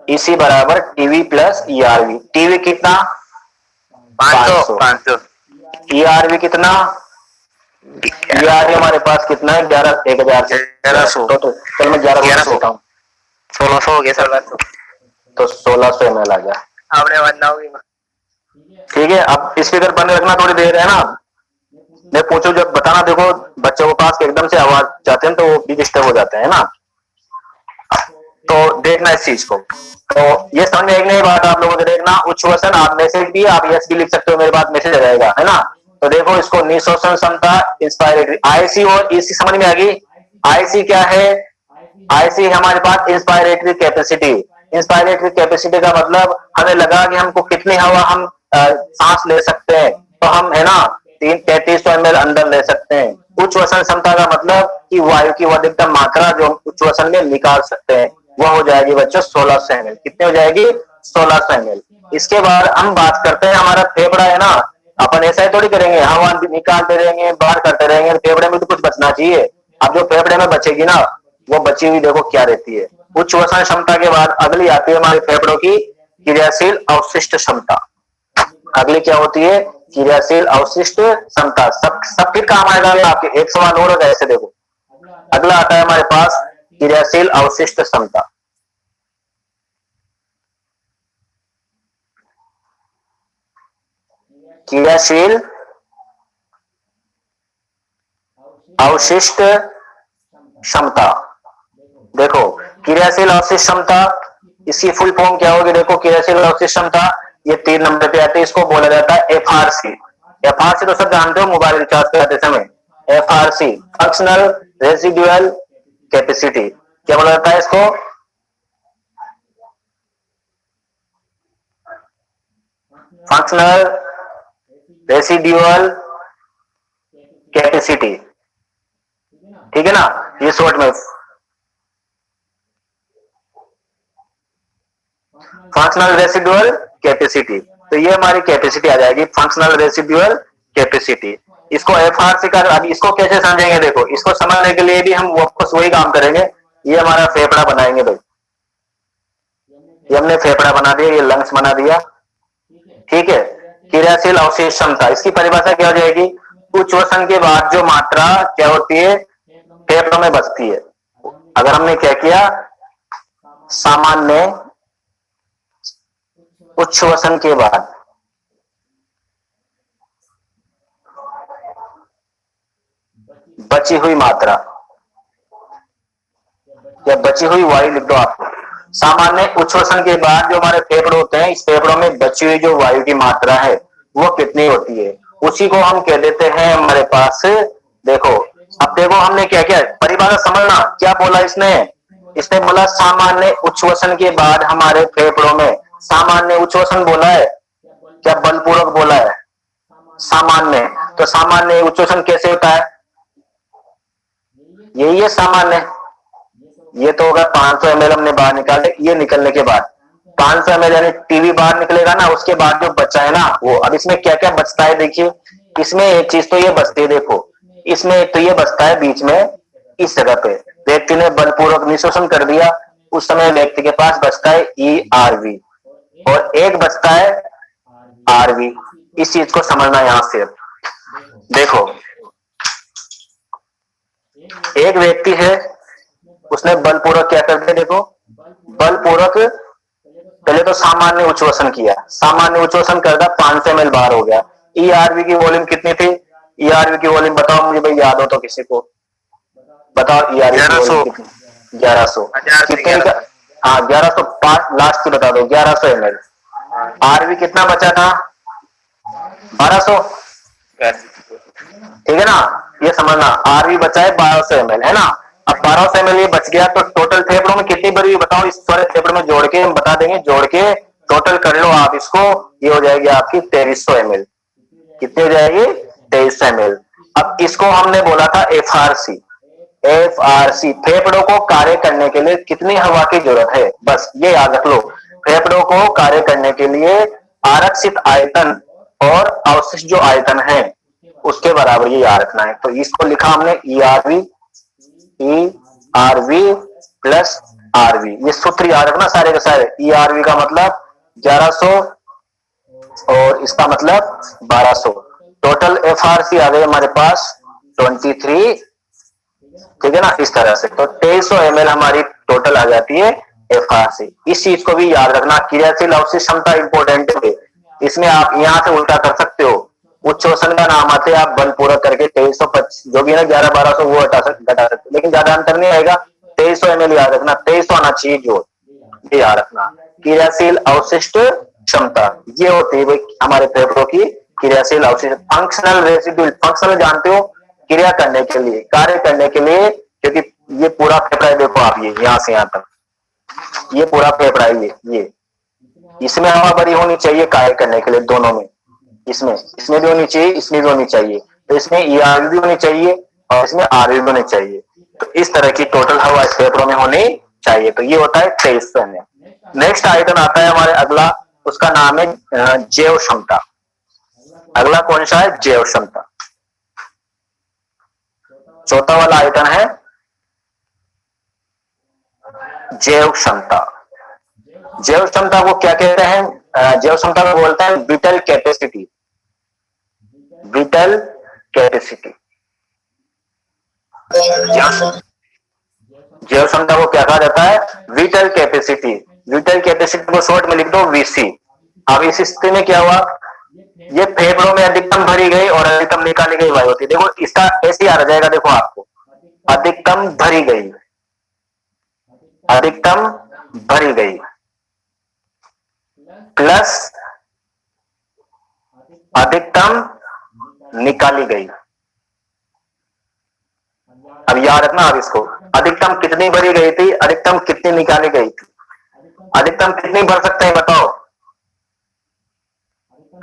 EC बराबर टीवी प्लस ERV। टीवी कितना? 500। ERV कितना? ERV हमारे पास कितना है? 1000 से 1100 टोटल। चल मैं 1100 लेता हूँ। 1600 हो गया सर। तो 1600 ml आ गया। आपने बनना होगी। ठीक है, अब स्पीकर बंद रखना, थोड़ी देर है ना। मैं पूछू जब बताना। देखो बच्चों के पास एकदम से आवाज जाते हैं तो वो भी डिस्टर्ब हो जाते हैं ना। तो देखना इस चीज को। तो ये समझ में एक नई बात आप लोगों को देखना। उच्छ्वसन आप मैसेज भी, आप यस भी लिख सकते हो, मेरे पास मैसेज आ जाएगा, है ना। तो देखो इसको निशोषण क्षमता, इंस्पायरेटरी, IC और EC समझ में आ गई। IC क्या है? IC हमारे पास इंस्पायरेटरी कैपेसिटी। इंस्पायरेटरी कैपेसिटी का मतलब हमें लगा कि हमको कितनी हवा हम सांस ले सकते हैं, तो हम है ना 3300 ml अंदर ले सकते हैं। उच्छ्वसन क्षमता का मतलब कि वायु की अधिकतम मात्रा जो हम उच्छ्वसन में निकाल सकते हैं वो हो जाएगी बच्चों 1600 ml। कितनी हो जाएगी? 1600 ml। इसके बाद हम बात करते हैं, हमारा फेफड़ा है ना, अपन ऐसा ही थोड़ी करेंगे, हवा निकालते रहेंगे, बाहर करते रहेंगे, फेफड़े में तो कुछ बचना चाहिए। अब जो फेफड़े में बचेगी ना, वो बची हुई देखो क्या रहती है। उच्च वसन क्षमता के बाद अगली आती है हमारे फेफड़ों की क्रियाशील अवशिष्ट क्षमता। अगली क्या होती है? क्रियाशील अवशिष्ट क्षमता। सब फिर काम आएगा आपके। एक सवाल और होगा ऐसे देखो, अगला आता है हमारे पास क्रियाशील अवशिष्ट क्षमता। क्रियाशील अवशिष्ट क्षमता। देखो क्रियाशील अवशिष्ट क्षमता, इसकी फुल फॉर्म क्या होगी? देखो क्रियाशील अवशिष्ट क्षमता ये 3 नंबर पे आती है, इसको बोला जाता है एफआरसी। एफआरसी तो सब जानते हो मोबाइल रिचार्ज कराते समय। एफआरसी फंक्शनल रेसिडुअल कैपेसिटी, क्या बोला जाता है इसको? फंक्शनल रेसिडुअल कैपेसिटी, ठीक है ना, ये शॉर्ट में फंक्शनल रेसिडुअल कैपेसिटी। तो ये हमारी कैपेसिटी आ जाएगी, फंक्शनल रेसिडुअल कैपेसिटी। इसको एफआरसी का, अभी इसको कैसे समझेंगे? देखो इसको समझने के लिए भी हम वापस वही काम करेंगे। ये हमारा फेफड़ा बनाएंगे भाई, ये हमने फेफड़ा बना दिया, ये लंग्स बना दिया, ठीक है। क्रियाशील अवशेष क्षमता, इसकी परिभाषा क्या हो जाएगी? उच्च वसन के बाद जो मात्रा क्या होती है? फेफड़ों में बचती है। अगर हमने क्या किया? सामान्य उच्च वसन के बाद बची हुई मात्रा या बची हुई वायु लिख दो आप। सामान्य उच्च वसन के बाद जो हमारे फेफड़े होते हैं, इस फेफड़ों में बची हुई जो वायु की मात्रा है वो कितनी होती है, उसी को हम कह देते हैं हमारे पास। देखो अब देखो हमने क्या किया, परिभाषा समझना। क्या बोला इसने? इसने बोला सामान्य उच्च वसन के बाद हमारे फेफड़ों में, सामान्य उच्च वसन बोला है, क्या बलपूर्वक बोला है? सामान्य। तो सामान्य उच्च वसन कैसे होता है? यही है सामान्य। ये तो होगा 500 ml हमने बाहर निकाले, ये निकलने के बाद 500 ml यानी टीवी बाहर निकलेगा ना, उसके बाद जो बचा है ना वो। अब इसमें क्या क्या बचता है देखिए, इसमें एक चीज तो ये बचती है, देखो इसमें एक तो ये बचता है बीच में, इस जगह पे व्यक्ति ने बलपूर्वक निशोषण कर दिया, उस समय व्यक्ति के पास बचता है ERV, और एक बचता है RV। इस चीज को समझना यहां से। देखो एक व्यक्ति है, उसने बलपूर्वक क्या कर दिया? देखो बलपूर्वक पहले तो सामान्य उच्च वसन किया, सामान्य उच्च वसन कर दिया, 500 ml बाहर हो गया। ERV की वॉल्यूम कितनी थी? ERV की वॉल्यूम बताओ मुझे भाई, याद हो तो किसी को बताओ। ERV की वॉल्यूम कितनी? 1100। कितने का? हाँ 1105, लास्ट की बता दो। 1100 ml। RV कितना बचा था? 1200, ठीक है ना, ये समझना। RV बचा है 1200 ml, है ना। अब 1200 ml ये बच गया, तो टोटल फेफड़ों में कितनी भरी हुई बताओ? इस सारे फेफड़ों में जोड़ के हम बता देंगे, जोड़ के टोटल कर लो आप इसको, ये हो जाएगी आपकी 2300 ml। कितनी हो जाएगी? 2300 ml। अब इसको हमने बोला था एफआरसी। एफआरसी फेफड़ों को कार्य करने के लिए कितनी हवा की जरूरत है, बस ये याद रख लो। फेफड़ों को कार्य करने के लिए आरक्षित आयतन और अवशिष्ट जो आयतन है उसके बराबर ये याद रखना है। तो इसको लिखा हमने ERV प्लस RV, ये सूत्र याद रखना सारे के सारे। ERV का मतलब 1100 और इसका मतलब 1200। टोटल FRC आ गए हमारे पास 23, ठीक है ना, इस तरह से। तो 2300 ml हमारी टोटल आ जाती है FRC। इस चीज को भी याद रखना, क्रियाशील अवशिष्ट क्षमता इंपोर्टेंट है। इसमें आप यहाँ से उल्टा कर सकते हो, उच्च वसन का नाम आते आप बलपूर्वक करके 2325 जो भी ना 11-1200 वो घटा सकते, लेकिन ज्यादा अंतर नहीं आएगा। 2300 ml याद रखना, 2300 आना चाहिए जो, ये याद रखना। क्रियाशील अवशिष्ट क्षमता ये होती है हमारे फेफड़ों की क्रियाशील अवशिष्ट। फंक्शनल रेसिडुअल, फंक्शनल जानते हो, क्रिया करने के लिए, कार्य करने के लिए, क्योंकि ये पूरा फेफड़ा है, देखो आप ये यहाँ से यहाँ तक ये पूरा फेफड़ा है, ये इसमें हवा भरी होनी चाहिए कार्य करने के लिए, दोनों में, इसमें भी होनी चाहिए, इसमें भी होनी चाहिए। तो इसमें ERV भी होनी चाहिए और इसमें RV भी होनी चाहिए। तो इस तरह की टोटल हवा इस फेफड़ों में होनी चाहिए। तो ये होता है 2300 ml। नेक्स्ट आइटम आता है हमारे अगला, उसका नाम है जैव क्षमता। अगला कौन सा है? जैव क्षमता। चौथा वाला आयतन है जैव क्षमता। जैव क्षमता को क्या कहते हैं? जैव क्षमता को बोलते हैं विटल कैपेसिटी। Whittle capacity. जैव क्षमता को क्या कहा जाता है? Whittle capacity. विटल कैपेसिटी को शॉर्ट में लिख दो वीसी। अब इस स्थिति में क्या हुआ? ये फेफड़ों में अधिकतम भरी गई और अधिकतम निकाली गई वायु होती है। देखो इसका ऐसे आ जाएगा, देखो आपको अधिकतम भरी गई, अधिकतम भरी गई प्लस अधिकतम निकाली गई। अब याद रखना आप इसको, अधिकतम कितनी भरी गई थी, अधिकतम कितनी निकाली गई थी। अधिकतम कितनी भर सकते हैं बताओ?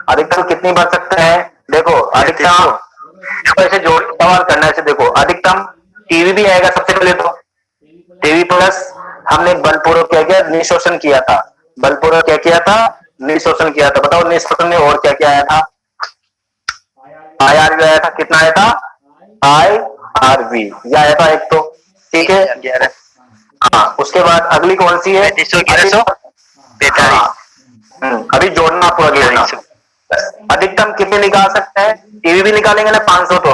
अधिकतम कितनी भर सकते हैं? देखो अधिकतम ऐसे जोड़ सवाल करना है। ऐसे देखो अधिकतम टीवी भी आएगा सबसे पहले तो। टीवी प्लस हमने बलपूर्वक क्या किया? निशोषण किया था। बलपूर्वक क्या किया था? निशोषण किया था। बताओ निशोषण में और क्या क्या आया था? आईआरवी आया था। कितना आया था? आईआरवी ये आया था एक तो, ठीक है। हाँ, उसके बाद अगली कौन सी है? 1145। अभी जोड़ना आपको अगले अधिकतम कितने निकाल सकते हैं? टीवी भी निकालेंगे ना 500 तो,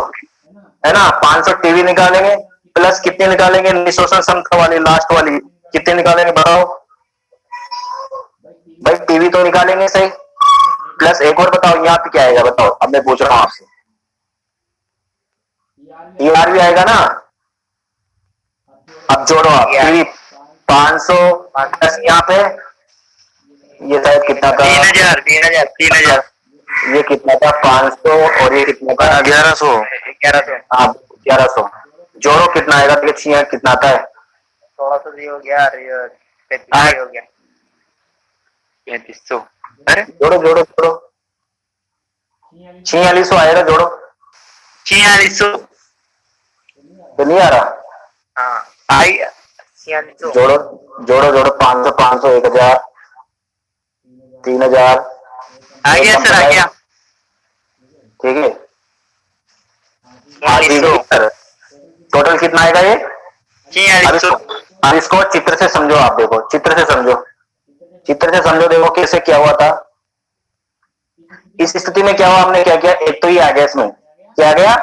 है ना। 500 टीवी निकालेंगे प्लस कितने निकालेंगे? निशोषण क्षमता वाली लास्ट वाली कितने निकालेंगे बताओ भाई? टीवी तो निकालेंगे सही, प्लस एक और बताओ यहाँ पे क्या आएगा बताओ? अब मैं पूछ रहा हूं आपसे, ईआर भी आएगा ना। अब जोड़ो आप टीवी 500 प्लस यहाँ पे ये शायद कितना था? 3000। ये कितना था? 500 और ये कितना था? 1100। हाँ 1100। जोड़ो कितना आएगा? देखिए कितना आता है? 1600 भी हो गया और 3500 हो गया 3500। अरे जोड़ो जोड़ो जोड़ो 4600 आएगा। जोड़ो 4600। तो नहीं आ रहा। हाँ आई 4600। जोड़ो जोड़ो जोड़ो 500 500 1000 3000 आ गया सर, आ गया। ठीक है। 4600। टोटल कितना आएगा ये? 4600। अब इसको चित्र से समझो। आप देखो चित्र से समझो, चित्र से समझो। देखो कैसे क्या हुआ था इस स्थिति में। क्या हुआ? हमने क्या किया? एक तो ये आ गया, इसमें क्या आ गया?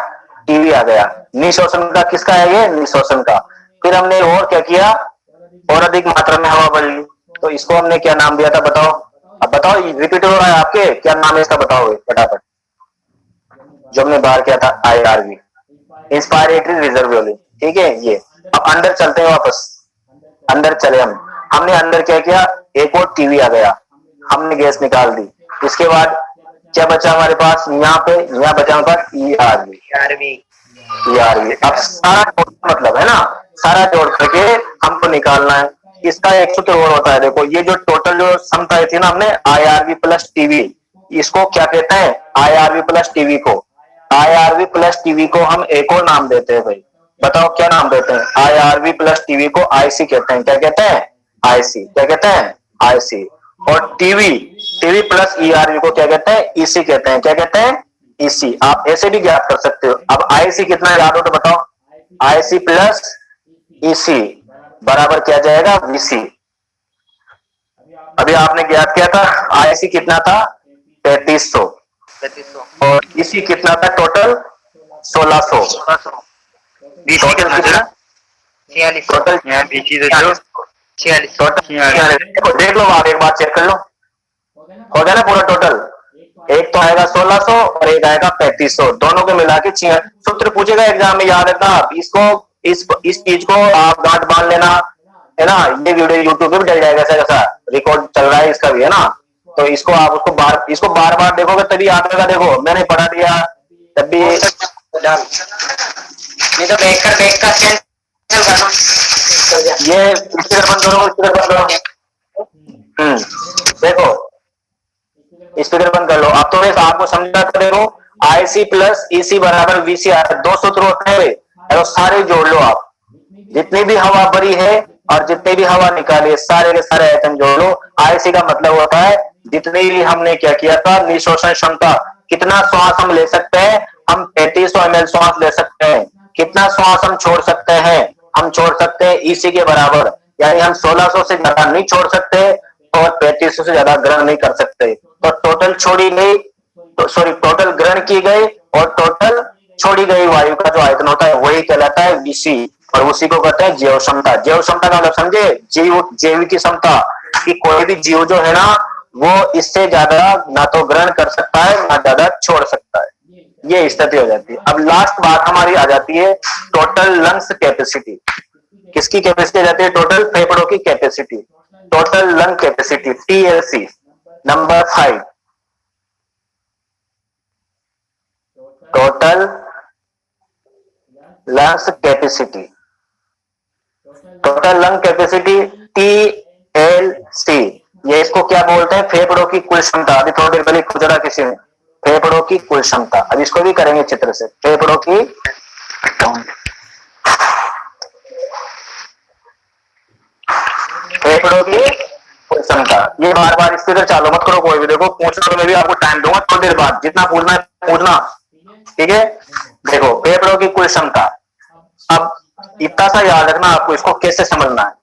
टीवी आ गया। निशोषण का किसका है ये? निशोषण का। फिर हमने और क्या किया? और अधिक मात्रा में हवा भर ली। तो इसको हमने क्या नाम दिया था बताओ? अब बताओ, रिपीट हो रहा है आपके, क्या नाम है इसका बताओगे फटाफट? जो हमने बाहर किया था आईआरवी, इंस्पायरेटरी रिजर्व वॉल्यूम, ठीक है ये। अब अंदर चलते हैं, वापस अंदर चले हमने अंदर क्या किया? एक और टीवी आ गया, हमने गैस निकाल दी। इसके बाद क्या बचा हमारे पास? यहाँ पे यहाँ बचा हमारे पास ईआरवी। अब सारा मतलब है ना, सारा जोड़ करके हमको निकालना है। इसका एक सूत्र और होता है। देखो ये जो टोटल जो क्षमता थी ना हमने आईआरवी प्लस टीवी, इसको क्या कहते हैं? आईआरवी प्लस टीवी को। आईआरवी प्लस टीवी को हम एक और नाम देते हैं भाई, बताओ क्या नाम देते हैं? आईआरवी प्लस टीवी को आईसी कहते हैं। क्या कहते हैं? आईसी। क्या कहते हैं? आईसी। और टीवी प्लस ईआरवी को क्या कहते हैं? ईसी कहते हैं। क्या कहते हैं? ईसी। आप ऐसे भी ज्ञात कर सकते हो। अब आईसी कितना याद हो तो बताओ? आईसी प्लस ईसी बराबर क्या जाएगा? वीसी। अभी आपने ज्ञात किया था आईसी कितना था? 3500 और ईसी कितना था? टोटल 1600। टोटल कितना? टोटल देख लो आप, एक बार चेक कर लो, हो गया ना पूरा टोटल? एक तो आएगा 1600 और एक आएगा 3500, दोनों को मिला के सूत्र पूछेगा एग्जाम में, याद रखना आप इसको। इस चीज को आप गांठ बांध लेना, है ना। ये वीडियो यूट्यूब पे भी डल जाएगा, ऐसा रिकॉर्ड चल रहा है इसका भी, है ना। तो इसको आप इसको बार बार देखोगे तभी याद रहेगा। देखो मैंने पढ़ा दिया तब भी नहीं तो बैक का कैंसिल करना। ये स्पीकर बंद करो, स्पीकर बंद करो। देखो स्पीकर बंद कर लो। अब तो वैसे आपको समझा कर देखो, आईसी प्लस ईसी बराबर वीसी। दो सूत्र होते हैं, तो सारे जोड़ लो आप। जितनी भी हवा भरी है और जितनी भी हवा निकाली है, सारे के सारे आयतन जोड़ लो। आईसी का मतलब होता है जितनी भी हमने क्या किया था? निशोषण क्षमता कितना श्वास हम ले सकते हैं? हम 3500 ml श्वास ले सकते हैं। कितना श्वास हम छोड़ सकते हैं? हम छोड़ सकते हैं ईसी के बराबर, यानी हम 1600 से ज्यादा नहीं छोड़ सकते और 3500 से ज्यादा ग्रहण नहीं कर सकते। तो टोटल छोड़ी गई, तो सॉरी टोटल ग्रहण की गई और टोटल छोड़ी गई वायु का जो आयतन होता है वही कहलाता है वीसी, और उसी को कहते हैं जैव क्षमता। जैव क्षमता का मतलब समझे? जैव की क्षमता, कि कोई भी जीव जो है ना वो इससे ज्यादा ना तो ग्रहण कर सकता है ना ज्यादा छोड़ सकता है। ये स्थिति हो जाती है। अब लास्ट बात हमारी आ जाती है टोटल लंग्स कैपेसिटी। किसकी कैपेसिटी आ जाती है? टोटल फेफड़ों की capacity, total lung capacity, TLC. Number 5, total lungs capacity, total lung capacity TLC. ये इसको क्या बोलते हैं? फेफड़ों की कुल क्षमता। अभी थोड़ी देर पहले खुजरा किसी ने, फेफड़ों की कुल क्षमता। अब इसको भी करेंगे चित्र से, फेफड़ों की फेफड़ों की कुल क्षमता। ये बार बार इस तरह चालू मत करो, कोई भी देखो पूछना तो मैं भी आपको टाइम दूंगा थोड़ी देर बाद, जितना पूछना है पूछना, ठीक है? देखो फेफड़ों की कुल क्षमता। अब इतना सा याद रखना आपको, इसको कैसे समझना है।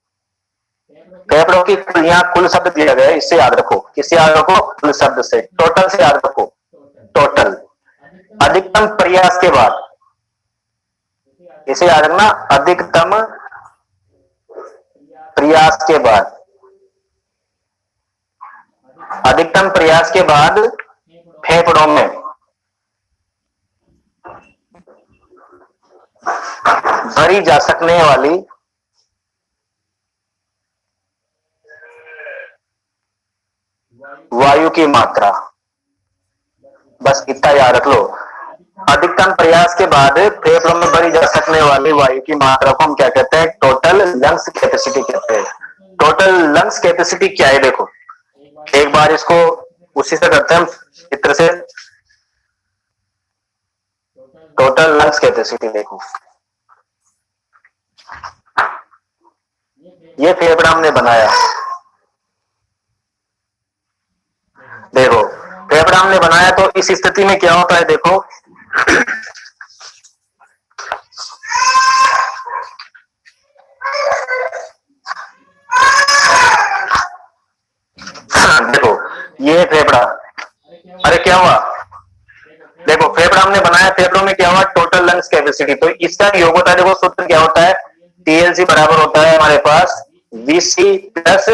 फेफड़ों की कुल, यहाँ कुल शब्द दिया गया है, इससे याद रखो। किससे याद रखो? कुल शब्द से, टोटल से याद रखो। टोटल अधिकतम प्रयास के बाद, इसे याद रखना, अधिकतम प्रयास के बाद, अधिकतम प्रयास के बाद फेफड़ों में भरी जा सकने वाली वायु की मात्रा, बस इतना याद रख लो। अधिकतम प्रयास के बाद फेफड़ों में भरी जा सकने वाली वायु की मात्रा को हम क्या कहते हैं? टोटल लंग्स कैपेसिटी कहते हैं। टोटल लंग्स कैपेसिटी क्या है? देखो एक बार इसको उसी से करते हैं चित्र से। टोटल लंग्स कैपेसिटी देखो, ये फेफड़ा हमने बनाया, देखो फेफड़ा हमने बनाया। तो इस स्थिति में क्या होता है? देखो देखो ये फेफड़ा, अरे क्या हुआ? देखो फेफड़ा हमने बनाया, फेफड़ों में क्या हुआ? Total lungs capacity. तो इसका योग होता है, देखो सूत्र क्या होता है? टीएलसी बराबर होता है हमारे पास वीसी प्लस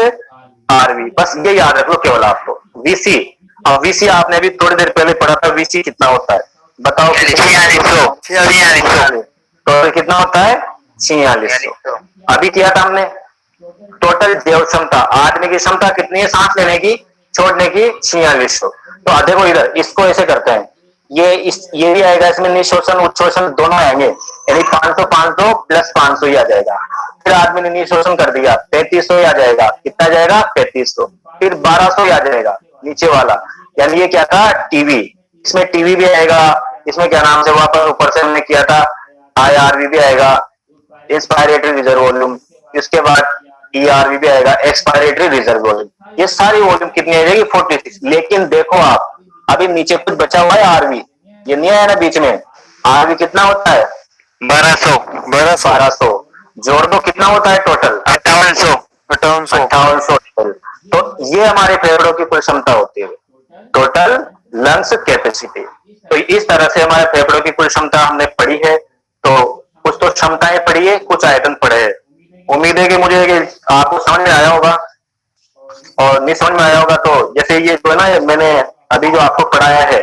आरवी। बस ये याद रख लो केवल आपको, वीसी। और वीसी आपने भी थोड़ी देर पहले पढ़ा था, वीसी कितना होता है बताओ? 4600। टोटल कितना होता है? 4600। अभी किया था हमने टोटल जैव क्षमता, आदमी की क्षमता कितनी है सांस लेने की, छोड़ने की? 4600। तो देखो इधर इसको ऐसे करते हैं, ये भी आएगा, इसमें निःशोषण उच्छोषण दोनों आएंगे, यानी 500 500 प्लस 500 ही आ जाएगा। फिर आदमी ने निःशोषण कर दिया, 3500 ही आ जाएगा। कितना जाएगा? 3500। फिर 1200 ही आ जाएगा नीचे वाला, यानी ये क्या था? टीवी। इसमें टीवी भी आएगा, इसमें क्या नाम से वापस ऊपर से हमने किया था आईआरवी भी आएगा, इंस्पायरेटरी रिजर्व वॉल्यूम। इसके बाद ईआरवी भी आएगा, एक्सपायरेटरी रिजर्व वॉल्यूम। ये सारी वॉल्यूम कितनी आ जाएगी? 46। लेकिन देखो आप अभी नीचे कुछ बचा हुआ है आरवी, ये नहीं आया ना बीच में। आरवी कितना होता है? 1200। जोड़ दो कितना होता है टोटल? 5800। तो ये हमारे फेफड़ों की कुल क्षमता होती है, टोटल लंग्स कैपेसिटी। तो इस तरह से हमारे फेफड़ों की कुल क्षमता हमने पढ़ी है। तो कुछ तो क्षमताएं पढ़ी है, कुछ आयतन पढ़े हैं। उम्मीद है कि मुझे आपको समझ में आया होगा, और नहीं समझ में आया होगा तो जैसे ये जो है ना मैंने अभी जो आपको पढ़ाया है